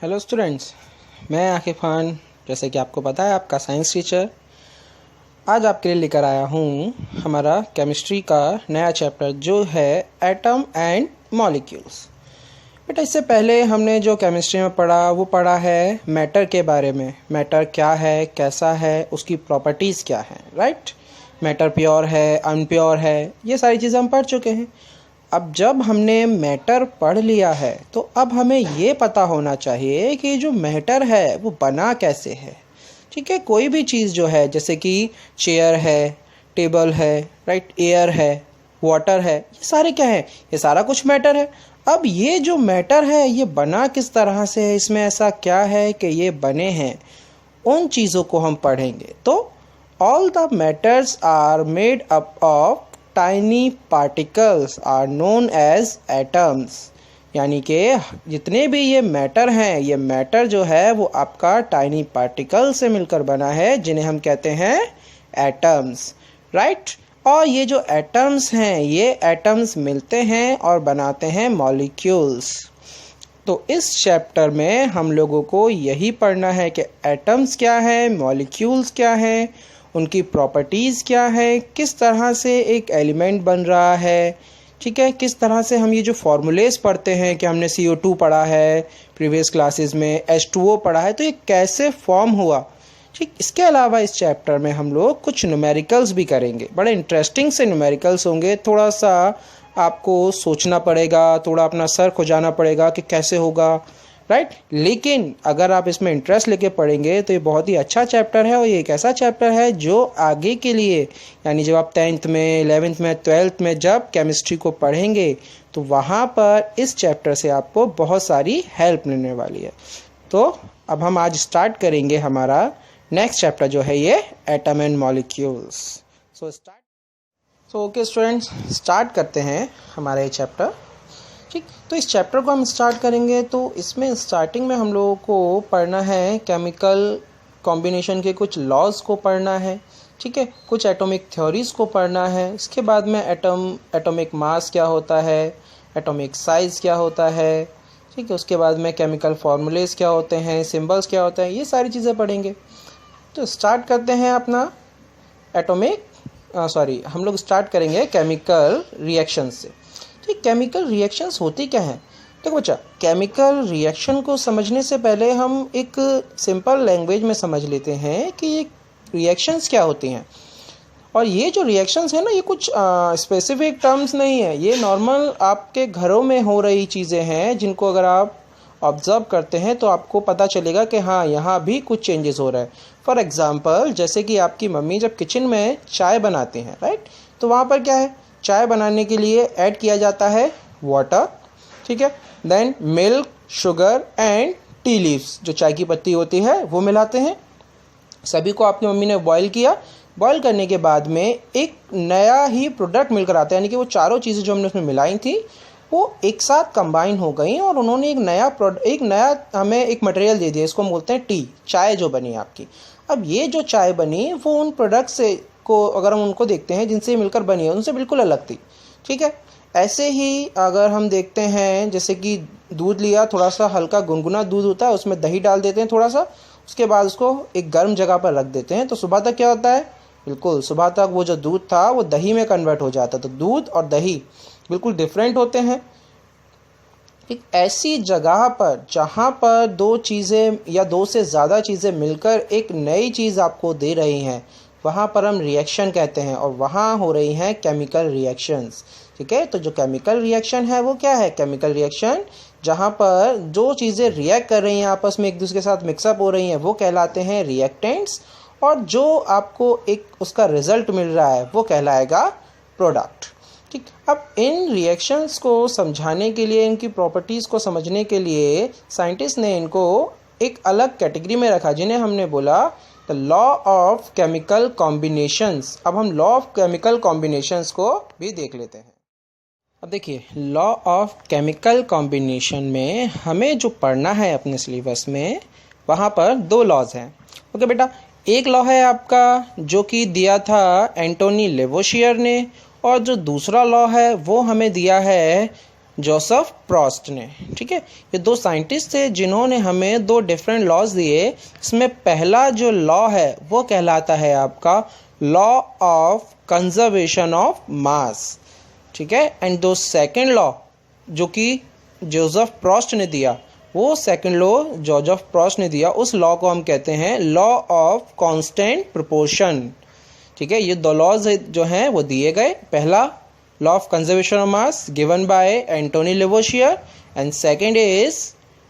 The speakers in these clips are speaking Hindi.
हेलो स्टूडेंट्स, मैं आकिब खान, जैसे कि आपको पता है आपका साइंस टीचर। आज आपके लिए लेकर आया हूँ हमारा केमिस्ट्री का नया चैप्टर जो है एटम एंड मॉलिक्यूल्स। बेटा, इससे पहले हमने जो केमिस्ट्री में पढ़ा वो पढ़ा है मैटर के बारे में। मैटर क्या है, कैसा है, उसकी प्रॉपर्टीज़ क्या हैं, राइट। मैटर प्योर है, अनप्योर है, ये सारी चीज़ें हम पढ़ चुके हैं। अब जब हमने मैटर पढ़ लिया है तो अब हमें ये पता होना चाहिए कि जो मैटर है वो बना कैसे है। ठीक है, कोई भी चीज़ जो है, जैसे कि चेयर है, टेबल है, राइट, एयर है, वाटर है, ये सारे क्या है, ये सारा कुछ मैटर है। अब ये जो मैटर है ये बना किस तरह से है, इसमें ऐसा क्या है कि ये बने हैं, उन चीज़ों को हम पढ़ेंगे। तो all the matters are made up of tiny particles are known as atoms. यानी कि जितने भी ये मैटर हैं, ये मैटर जो है वो आपका टाइनी पार्टिकल से मिलकर बना है, जिन्हें हम कहते हैं एटम्स, राइट। और ये जो एटम्स हैं, ये एटम्स मिलते हैं और बनाते हैं मॉलिक्यूल्स। तो इस चैप्टर में हम लोगों को यही पढ़ना है कि एटम्स क्या है, मॉलिक्यूल्स क्या है, उनकी प्रॉपर्टीज़ क्या है, किस तरह से एक एलिमेंट बन रहा है, ठीक है, किस तरह से हम ये जो फार्मूलेस पढ़ते हैं कि हमने CO2 पढ़ा है प्रीवियस क्लासेस में, H2O पढ़ा है, तो ये कैसे फॉर्म हुआ। ठीक, इसके अलावा इस चैप्टर में हम लोग कुछ न्यूमेरिकल्स भी करेंगे। बड़े इंटरेस्टिंग से न्यूमेरिकल्स होंगे। थोड़ा सा आपको सोचना पड़ेगा, थोड़ा अपना सर खुजाना पड़ेगा कि कैसे होगा, राइट। लेकिन अगर आप इसमें इंटरेस्ट लेके पढ़ेंगे तो ये बहुत ही अच्छा चैप्टर है। और ये एक ऐसा चैप्टर है जो आगे के लिए, यानी जब आप 10th में, 11th में, 12th में जब केमिस्ट्री को पढ़ेंगे तो वहाँ पर इस चैप्टर से आपको बहुत सारी हेल्प मिलने वाली है। तो अब हम आज स्टार्ट करेंगे हमारा नेक्स्ट चैप्टर जो है ये atom and molecules. So okay students, start करते हैं हमारा ये चैप्टर। ठीक, तो इस चैप्टर को हम स्टार्ट करेंगे तो इसमें स्टार्टिंग में हम लोगों को पढ़ना है केमिकल कॉम्बिनेशन के कुछ लॉज को पढ़ना है, ठीक है, कुछ एटॉमिक थ्योरीज को पढ़ना है। इसके बाद में एटॉमिक मास क्या होता है, एटॉमिक साइज़ क्या होता है, ठीक है, उसके बाद में केमिकल फार्मूलेस क्या होते हैं, सिंबल्स क्या होते हैं, ये सारी चीज़ें पढ़ेंगे। तो स्टार्ट करते हैं अपना हम लोग स्टार्ट करेंगे केमिकल रिएक्शन से। ठीक, केमिकल रिएक्शंस होती क्या हैं। देखो बच्चा, केमिकल रिएक्शन को समझने से पहले हम एक सिंपल लैंग्वेज में समझ लेते हैं कि ये रिएक्शंस क्या होती हैं। और ये जो रिएक्शंस है ना, ये कुछ स्पेसिफिक टर्म्स नहीं है, ये नॉर्मल आपके घरों में हो रही चीज़ें हैं जिनको अगर आप ऑब्ज़र्व करते हैं तो आपको पता चलेगा कि हाँ, यहाँ भी कुछ चेंजेस हो रहा है। फॉर एग्ज़ाम्पल, जैसे कि आपकी मम्मी जब किचन में चाय बनाती हैं, राइट, तो वहाँ पर क्या है, चाय बनाने के लिए ऐड किया जाता है वाटर, ठीक है, then milk, sugar and tea leaves, जो चाय की पत्ती होती है वो मिलाते हैं। सभी को आपकी मम्मी ने बॉईल किया। बॉईल करने के बाद में एक नया ही प्रोडक्ट मिलकर आता है, यानी कि वो चारों चीज़ें जो हमने उसमें मिलाई थी वो एक साथ कंबाइन हो गई और उन्होंने एक नया हमें एक मटेरियल दे दिया। इसको हम बोलते हैं टी, चाय जो बनी आपकी। अब ये जो चाय बनी वो उन प्रोडक्ट से को अगर हम उनको देखते हैं जिनसे मिलकर बनी है, उनसे बिल्कुल अलग थी, ठीक है। ऐसे ही अगर हम देखते हैं, जैसे कि दूध लिया, थोड़ा सा हल्का गुनगुना दूध होता है, उसमें दही डाल देते हैं थोड़ा सा, उसके बाद उसको एक गर्म जगह पर रख देते हैं, तो सुबह तक क्या होता है, बिल्कुल सुबह तक वो जो दूध था वो दही में कन्वर्ट हो जाता है। तो दूध और दही बिल्कुल डिफरेंट होते हैं। एक ऐसी जगह पर जहाँ पर दो चीज़ें या दो से ज़्यादा चीज़ें मिलकर एक नई चीज़ आपको दे रही हैं, वहाँ पर हम रिएक्शन कहते हैं, और वहाँ हो रही हैं केमिकल रिएक्शंस, ठीक है। तो जो केमिकल रिएक्शन है वो क्या है, केमिकल रिएक्शन जहाँ पर जो चीज़ें रिएक्ट कर रही हैं, आपस में एक दूसरे के साथ मिक्सअप हो रही हैं, वो कहलाते हैं रिएक्टेंट्स। और जो आपको एक उसका रिजल्ट मिल रहा है वो कहलाएगा प्रोडक्ट। ठीक, अब इन रिएक्शंस को समझाने के लिए, इनकी प्रॉपर्टीज़ को समझने के लिए साइंटिस्ट ने इनको एक अलग कैटेगरी में रखा, जिन्हें हमने बोला the law of chemical combinations. अब हम लॉ ऑफ केमिकल कॉम्बिनेशंस को भी देख लेते हैं। अब देखिए, लॉ ऑफ केमिकल कॉम्बिनेशन में हमें जो पढ़ना है अपने सिलेबस में, वहाँ पर दो लॉज हैं। ओके बेटा, एक लॉ है आपका जो कि दिया था एंटोनी लेवोशियर ने, और जो दूसरा लॉ है वो हमें दिया है जोसेफ प्रॉस्ट ने। ठीक है, ये दो साइंटिस्ट थे जिन्होंने हमें दो डिफरेंट लॉज दिए। इसमें पहला जो लॉ है वो कहलाता है आपका लॉ ऑफ कंजर्वेशन ऑफ मास। ठीक है, एंड दो सेकेंड लॉ जो कि जोसेफ प्रॉस्ट ने दिया, वो सेकंड लॉ जोसेफ प्रॉस्ट ने दिया, उस लॉ को हम कहते हैं लॉ ऑफ कांस्टेंट प्रोपोर्शन। ठीक है, ये दो लॉज जो हैं वो दिए गए। पहला law of conservation of mass given by Antoine Lavoisier and second is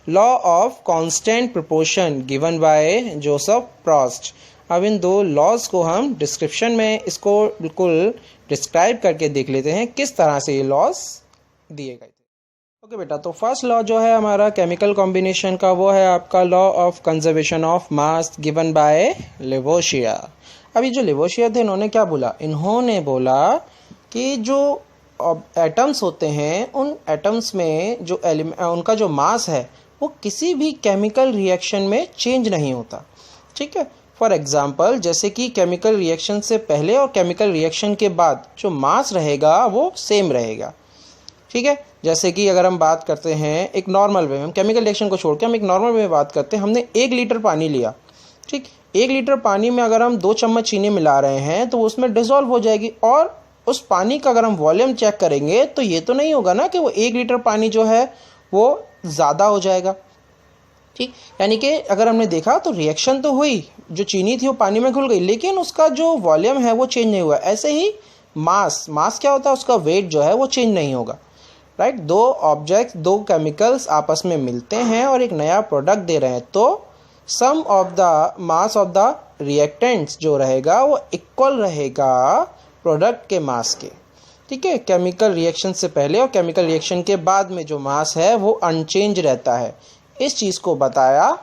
law of constant proportion given by Joseph Proust. अब इन दो लॉज को हम डिस्क्रिप्शन में इसको बिल्कुल डिस्क्राइब करके देख लेते हैं किस तरह से ये लॉज दिए गए थे। ओके बेटा, तो फर्स्ट लॉ जो है हमारा केमिकल कॉम्बिनेशन का वो है आपका law of conservation of mass given bye Lavoisier. अभी जो लेवोशियर थे इन्होंने क्या बोला, इन्होंने बोला कि जो एटम्स होते हैं उन एटम्स में जो उनका जो मास है वो किसी भी केमिकल रिएक्शन में चेंज नहीं होता। ठीक है, फॉर एग्जांपल जैसे कि केमिकल रिएक्शन से पहले और केमिकल रिएक्शन के बाद जो मास रहेगा वो सेम रहेगा। ठीक है, जैसे कि अगर हम बात करते हैं एक नॉर्मल वे में, हम केमिकल रिएक्शन को छोड़ के हम एक नॉर्मल वे में बात करते हैं। हमने 1 लीटर पानी लिया। ठीक, 1 लीटर पानी में अगर हम 2 चम्मच चीनी मिला रहे हैं तो उसमें डिसॉल्व हो जाएगी, और उस पानी का अगर हम वॉल्यूम चेक करेंगे तो ये तो नहीं होगा ना कि वो 1 लीटर पानी जो है वो ज़्यादा हो जाएगा। ठीक, यानी कि अगर हमने देखा तो रिएक्शन तो हुई, जो चीनी थी वो पानी में घुल गई, लेकिन उसका जो वॉल्यूम है वो चेंज नहीं हुआ। ऐसे ही मास क्या होता है, उसका वेट जो है वो चेंज नहीं होगा। राइट, दो ऑब्जेक्ट्स, दो केमिकल्स आपस में मिलते हैं और एक नया प्रोडक्ट दे रहे हैं, तो sum of the mass of the reactants जो रहेगा वो इक्वल रहेगा प्रोडक्ट के मास के। ठीक है, केमिकल रिएक्शन से पहले और केमिकल रिएक्शन के बाद में जो मास है वो अनचेंज रहता है। इस चीज़ को बताया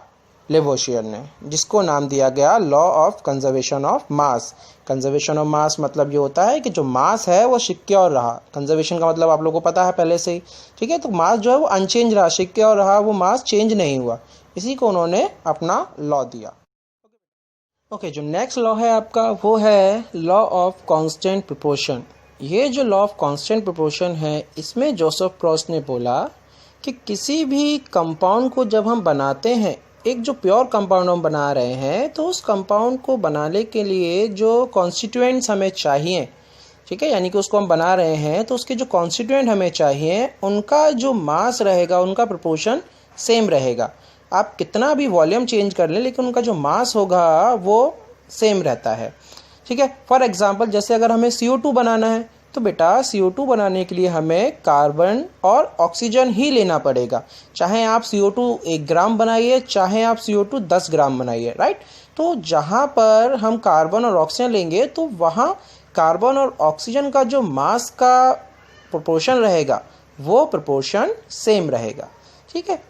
लेवोशियर ने, जिसको नाम दिया गया law of conservation of mass. Conservation of मास मतलब ये होता है कि जो मास है वो सिक्योर रहा। कंजर्वेशन का मतलब आप लोगों को पता है पहले से ही। ठीक है, तो मास जो है वो अनचेंज रहा, सिक्योर रहा, वो मास चेंज नहीं हुआ। इसी को उन्होंने अपना लॉ दिया। ओके, जो नेक्स्ट लॉ है आपका वो है लॉ ऑफ कांस्टेंट प्रोपोर्शन। ये जो लॉ ऑफ कांस्टेंट प्रोपोर्शन है, इसमें जोसेफ प्रॉस्ट ने बोला कि किसी भी कंपाउंड को जब हम बनाते हैं, एक जो प्योर कंपाउंड हम बना रहे हैं, तो उस कंपाउंड को बनाने के लिए जो कॉन्स्टिट्यूएंट्स हमें चाहिए, ठीक है, यानी कि उसको हम बना रहे हैं तो उसके जो कॉन्स्टिट्यूएंट हमें चाहिए उनका जो मास रहेगा, उनका प्रोपोर्शन सेम रहेगा। आप कितना भी वॉल्यूम चेंज कर लें लेकिन उनका जो मास होगा वो सेम रहता है। ठीक है, फॉर एग्जांपल जैसे अगर हमें CO2 बनाना है तो बेटा CO2 बनाने के लिए हमें कार्बन और ऑक्सीजन ही लेना पड़ेगा। चाहे आप CO2 1 ग्राम बनाइए, चाहे आप CO2 10 ग्राम बनाइए। राइट, तो जहाँ पर हम कार्बन और ऑक्सीजन लेंगे तो वहाँ कार्बन और ऑक्सीजन का जो मास का प्रोपोर्शन रहेगा वो प्रोपोर्शन सेम रहेगा। ठीक है,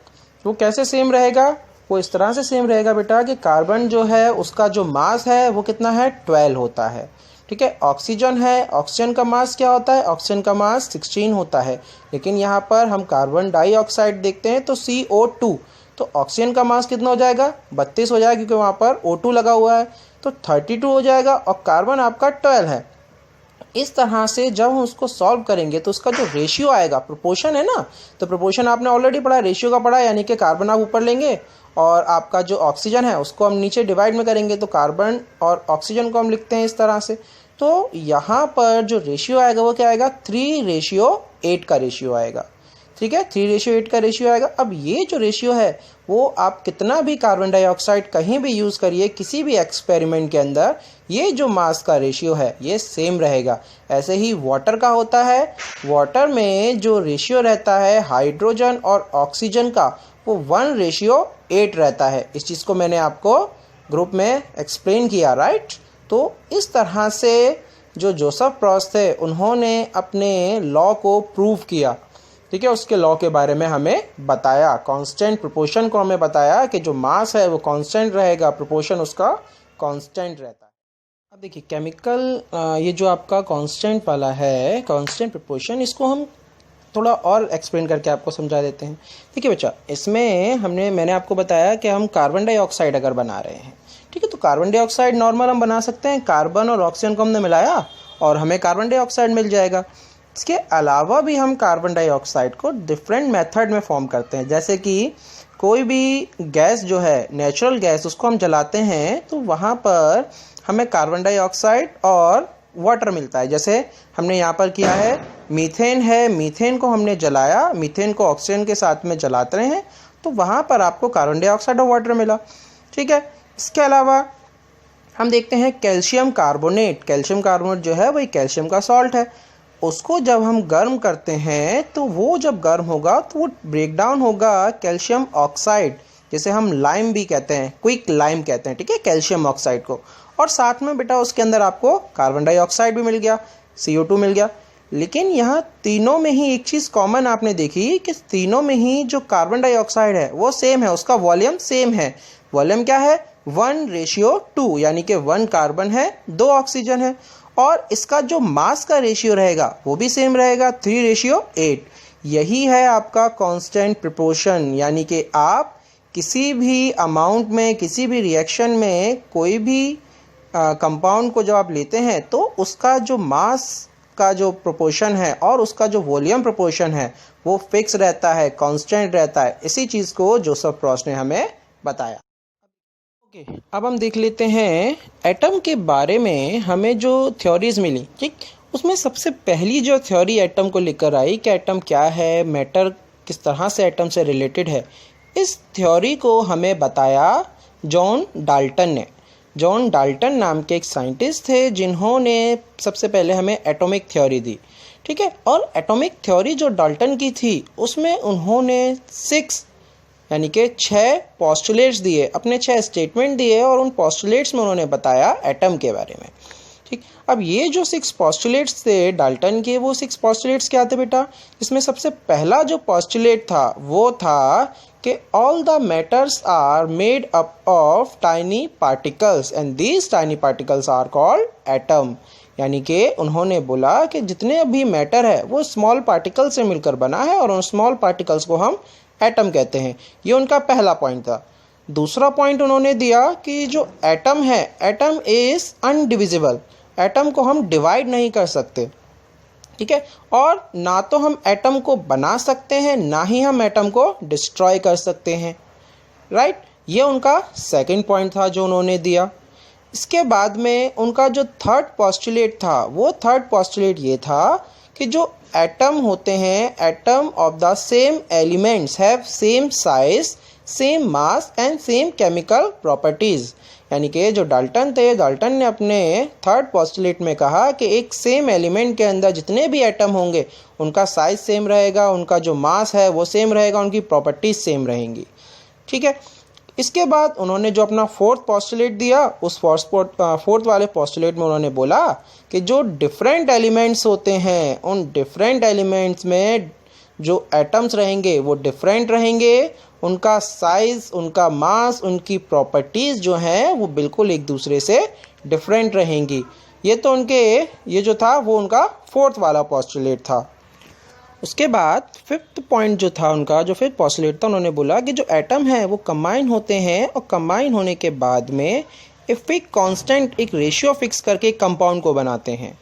वो कैसे सेम रहेगा, वो इस तरह से सेम रहेगा बेटा कि कार्बन जो है उसका जो मास है वो कितना है, 12 होता है। ठीक है, ऑक्सीजन है, ऑक्सीजन का मास क्या होता है, ऑक्सीजन का मास 16 होता है। लेकिन यहाँ पर हम कार्बन डाइऑक्साइड देखते हैं तो CO2, तो ऑक्सीजन का मास कितना हो जाएगा, 32 हो जाएगा, क्योंकि वहाँ पर O2 लगा हुआ है, तो 32 हो जाएगा, और कार्बन आपका 12 है। इस तरह से जब हम उसको सॉल्व करेंगे तो उसका जो रेशियो आएगा, प्रोपोर्शन है ना, तो प्रोपोर्शन आपने ऑलरेडी पढ़ा, रेशियो का पढ़ा, यानी कि कार्बन आप ऊपर लेंगे और आपका जो ऑक्सीजन है उसको हम नीचे डिवाइड में करेंगे, तो कार्बन और ऑक्सीजन को हम लिखते हैं इस तरह से। तो यहाँ पर जो रेशियो आएगा वो क्या आएगा, 3:8 का रेशियो आएगा। ठीक है, 3:8 का रेशियो आएगा। अब ये जो रेशियो है वो आप कितना भी कार्बन डाइऑक्साइड कहीं भी यूज़ करिए किसी भी एक्सपेरिमेंट के अंदर, ये जो मास का रेशियो है ये सेम रहेगा। ऐसे ही वाटर का होता है, वाटर में जो रेशियो रहता है हाइड्रोजन और ऑक्सीजन का वो 1:8 रहता है। इस चीज़ को मैंने आपको ग्रुप में एक्सप्लेन किया। राइट, तो इस तरह से जो जोसेफ प्रॉस्ट थे उन्होंने अपने लॉ को प्रूव किया। ठीक है, उसके लॉ के बारे में हमें बताया, कांस्टेंट प्रोपोर्शन को हमें बताया कि जो मास है वो कांस्टेंट रहेगा, प्रोपोर्शन उसका कांस्टेंट रहता है। अब देखिए केमिकल, ये जो आपका कांस्टेंट वाला है, कांस्टेंट प्रोपोर्शन, इसको हम थोड़ा और एक्सप्लेन करके आपको समझा देते हैं। ठीक है बच्चा, इसमें मैंने आपको बताया कि हम कार्बन डाइऑक्साइड अगर बना रहे हैं, ठीक है, तो कार्बन डाइऑक्साइड नॉर्मल हम बना सकते हैं। कार्बन और ऑक्सीजन को हमने मिलाया और हमें कार्बन डाइऑक्साइड मिल जाएगा। इसके अलावा भी हम कार्बन डाइऑक्साइड को डिफरेंट मेथड में फॉर्म करते हैं। जैसे कि कोई भी गैस जो है नेचुरल गैस, उसको हम जलाते हैं तो वहाँ पर हमें कार्बन डाइऑक्साइड और वाटर मिलता है। जैसे हमने यहाँ पर किया है मीथेन है, मीथेन को हमने जलाया, मीथेन को ऑक्सीजन के साथ में जलाते हैं तो वहाँ पर आपको कार्बन डाइऑक्साइड और वाटर मिला। ठीक है, इसके अलावा हम देखते हैं कैल्शियम कार्बोनेट। कैल्शियम कार्बोनेट जो है वही कैल्शियम का सॉल्ट है। उसको जब हम गर्म करते हैं तो वो जब गर्म होगा तो वो ब्रेक डाउन होगा कैल्शियम ऑक्साइड, जिसे हम लाइम भी कहते हैं, क्विक लाइम कहते हैं। ठीक है, कैल्शियम ऑक्साइड को। और साथ में बेटा उसके अंदर आपको कार्बन डाइऑक्साइड भी मिल गया, CO2 मिल गया। लेकिन यहाँ तीनों में ही एक चीज़ कॉमन आपने देखी कि तीनों में ही जो कार्बन डाइऑक्साइड है वो सेम है, उसका वॉल्यूम सेम है। वॉल्यूम क्या है? 1:2, यानी कि 1 कार्बन है 2 ऑक्सीजन है। और इसका जो मास का रेशियो रहेगा वो भी सेम रहेगा, 3:8। यही है आपका कांस्टेंट प्रोपोर्शन, यानी कि आप किसी भी अमाउंट में, किसी भी रिएक्शन में कोई भी कंपाउंड को जब आप लेते हैं तो उसका जो मास का जो प्रोपोर्शन है और उसका जो वॉल्यूम प्रोपोर्शन है वो फिक्स रहता है, कांस्टेंट रहता है। इसी चीज़ को जोसेफ प्रॉस्ट ने हमें बताया। ओके, अब हम देख लेते हैं एटम के बारे में हमें जो थ्योरीज मिली। ठीक, उसमें सबसे पहली जो थ्योरी एटम को लेकर आई कि एटम क्या है, मैटर किस तरह से एटम से रिलेटेड है, इस थ्योरी को हमें बताया जॉन डाल्टन ने। जॉन डाल्टन नाम के एक साइंटिस्ट थे जिन्होंने सबसे पहले हमें एटॉमिक थ्योरी दी। ठीक है, और एटॉमिक थ्योरी जो डाल्टन की थी उसमें उन्होंने 6 यानी कि 6 पोस्टुलेट्स दिए, अपने 6 स्टेटमेंट दिए और उन पोस्टुलेट्स में उन्होंने बताया एटम के बारे में। ठीक, अब ये जो 6 पोस्टुलेट्स थे डाल्टन के, वो 6 पोस्टुलेट्स क्या थे बेटा? इसमें सबसे पहला जो पोस्टुलेट था वो था कि all the matters are made up of tiny particles and these tiny particles are called atom. यानी कि उन्होंने बोला कि जितने भी मैटर है वो स्मॉल पार्टिकल से मिलकर बना है और उन स्मॉल पार्टिकल्स को हम एटम कहते हैं। ये उनका पहला पॉइंट था। दूसरा पॉइंट उन्होंने दिया कि जो एटम है, एटम इज अनडिविजिबल, एटम को हम डिवाइड नहीं कर सकते। ठीक है, और ना तो हम एटम को बना सकते हैं ना ही हम एटम को डिस्ट्रॉय कर सकते हैं। राइट, ये उनका सेकंड पॉइंट था जो उन्होंने दिया। इसके बाद में उनका जो थर्ड पोस्टुलेट था, वो थर्ड पोस्टुलेट ये था कि जो एटम होते हैं, atom of the same elements have same size, same mass and same chemical properties. यानी कि जो डाल्टन थे, डाल्टन ने अपने थर्ड पोस्टुलेट में कहा कि एक सेम एलिमेंट के अंदर जितने भी एटम होंगे उनका साइज सेम रहेगा, उनका जो मास है वो सेम रहेगा, उनकी प्रॉपर्टीज सेम रहेंगी। ठीक है, इसके बाद उन्होंने जो अपना फोर्थ पोस्टुलेट दिया, उस फोर्थ वाले पोस्टुलेट में उन्होंने बोला कि जो डिफरेंट एलिमेंट्स होते हैं उन डिफरेंट एलिमेंट्स में जो एटम्स रहेंगे वो डिफरेंट रहेंगे, उनका साइज, उनका मास, उनकी प्रॉपर्टीज़ जो हैं वो बिल्कुल एक दूसरे से डिफरेंट रहेंगी। ये तो ये जो था वो उनका फोर्थ वाला पोस्टुलेट था। उसके बाद फिफ्थ पॉइंट जो था उनका, जो फिफ्थ पोस्टुलेट था, उन्होंने बोला कि जो एटम है वो कंबाइन होते हैं और कंबाइन होने के बाद में एक कांस्टेंट, एक रेशियो फिक्स करके एक कंपाउंड को बनाते हैं।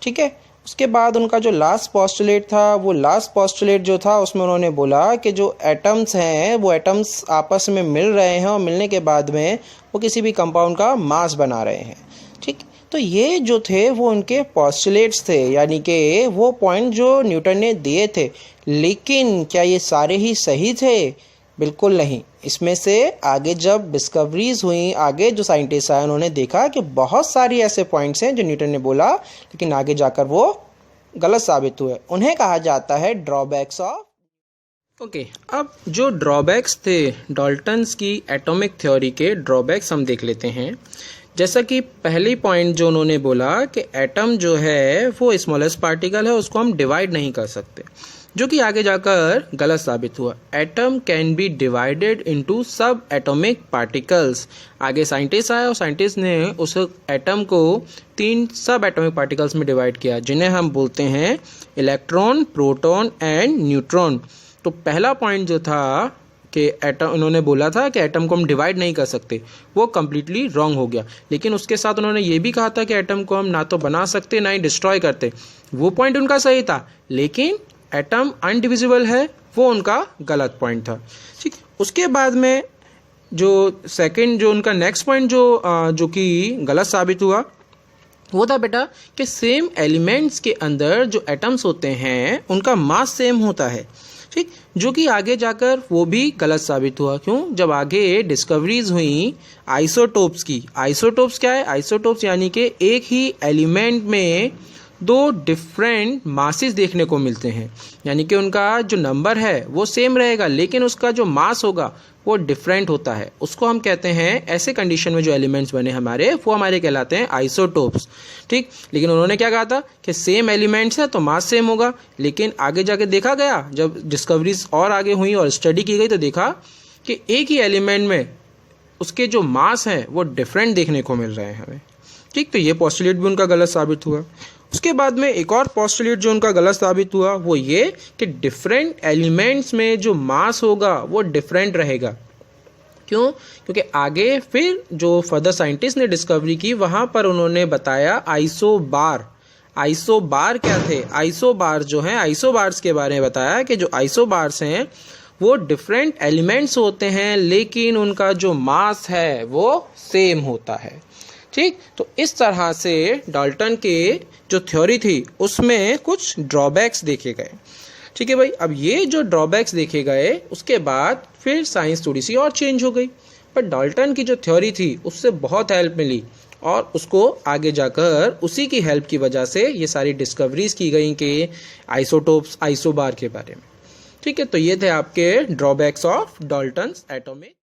ठीक है, उसके बाद उनका जो लास्ट पोस्टुलेट था, वो लास्ट पोस्टुलेट जो था उसमें उन्होंने बोला कि जो एटम्स हैं वो एटम्स आपस में मिल रहे हैं और मिलने के बाद में वो किसी भी कंपाउंड का मास बना रहे हैं। ठीक, तो ये जो थे वो उनके पोस्टुलेट्स थे, यानी कि वो पॉइंट जो न्यूटन ने दिए थे। लेकिन क्या ये सारे ही सही थे? बिल्कुल नहीं। इसमें से आगे जब डिस्कवरीज हुई, आगे जो साइंटिस्ट आए, उन्होंने देखा कि बहुत सारी ऐसे पॉइंट्स हैं जो न्यूटन ने बोला लेकिन आगे जाकर वो गलत साबित हुए। उन्हें कहा जाता है ड्रॉबैक्स ऑफ। ओके, अब जो ड्रॉबैक्स थे डाल्टन्स की एटॉमिक थ्योरी के ड्रॉबैक्स हम देख लेते हैं। जैसा कि पहली पॉइंट जो उन्होंने बोला कि एटम जो है वो स्मॉलेस्ट पार्टिकल है, उसको हम डिवाइड नहीं कर सकते, जो कि आगे जाकर गलत साबित हुआ। Atom can be divided into सब एटॉमिक पार्टिकल्स। आगे साइंटिस्ट आया और साइंटिस्ट ने उस एटम को 3 सब एटॉमिक पार्टिकल्स में डिवाइड किया, जिन्हें हम बोलते हैं इलेक्ट्रॉन, प्रोटॉन एंड न्यूट्रॉन। तो पहला पॉइंट जो था कि एटम, उन्होंने बोला था कि एटम को हम डिवाइड नहीं कर सकते, वो कम्प्लीटली रॉन्ग हो गया। लेकिन उसके साथ उन्होंने ये भी कहा था कि एटम को हम ना तो बना सकते ना ही डिस्ट्रॉय करते, वो पॉइंट उनका सही था। लेकिन एटम अनडिविजिबल है, वो उनका गलत पॉइंट था। ठीक, उसके बाद में जो सेकंड, जो उनका नेक्स्ट पॉइंट जो कि गलत साबित हुआ, वो था बेटा कि सेम एलिमेंट्स के अंदर जो एटम्स होते हैं उनका मास सेम होता है। ठीक, जो कि आगे जाकर वो भी गलत साबित हुआ। क्यों? जब आगे डिस्कवरीज हुई आइसोटोप्स की। आइसोटोप्स क्या है? आइसोटोप्स यानी कि एक ही एलिमेंट में दो डिफरेंट मासेस देखने को मिलते हैं, यानी कि उनका जो नंबर है वो सेम रहेगा लेकिन उसका जो मास होगा वो डिफरेंट होता है। उसको हम कहते हैं, ऐसे कंडीशन में जो एलिमेंट्स बने हमारे, वो हमारे कहलाते हैं आइसोटोप्स। ठीक, लेकिन उन्होंने क्या कहा था कि सेम एलिमेंट्स है तो मास सेम होगा। लेकिन आगे जाके देखा गया, जब डिस्कवरीज और आगे हुई और स्टडी की गई तो देखा कि एक ही एलिमेंट में उसके जो मास हैं वो डिफरेंट देखने को मिल रहे हैं हमें। ठीक, तो ये पोस्टुलेट भी उनका गलत साबित हुआ। उसके बाद में एक और पोस्टुलेट जो उनका गलत साबित हुआ वो ये कि डिफरेंट एलिमेंट्स में जो मास होगा वो डिफरेंट रहेगा। क्यों? क्योंकि आगे फिर जो फर्दर साइंटिस्ट ने डिस्कवरी की वहाँ पर उन्होंने बताया आइसोबार। आइसोबार क्या थे? आइसोबार जो हैं, आइसोबार्स के बारे में बताया कि जो आइसोबार्स हैं वो डिफरेंट एलिमेंट्स होते हैं लेकिन उनका जो मास है वो सेम होता है। ठीक, तो इस तरह से डाल्टन के जो थ्योरी थी उसमें कुछ ड्रॉबैक्स देखे गए। ठीक है भाई, अब ये जो ड्रॉबैक्स देखे गए उसके बाद फिर साइंस थोड़ी सी और चेंज हो गई, पर डाल्टन की जो थ्योरी थी उससे बहुत हेल्प मिली और उसको आगे जाकर उसी की हेल्प की वजह से ये सारी डिस्कवरीज की गई कि आइसोटोप्स, आइसोबार के बारे में। ठीक है, तो ये थे आपके ड्रॉबैक्स ऑफ डाल्टन्स एटॉमिक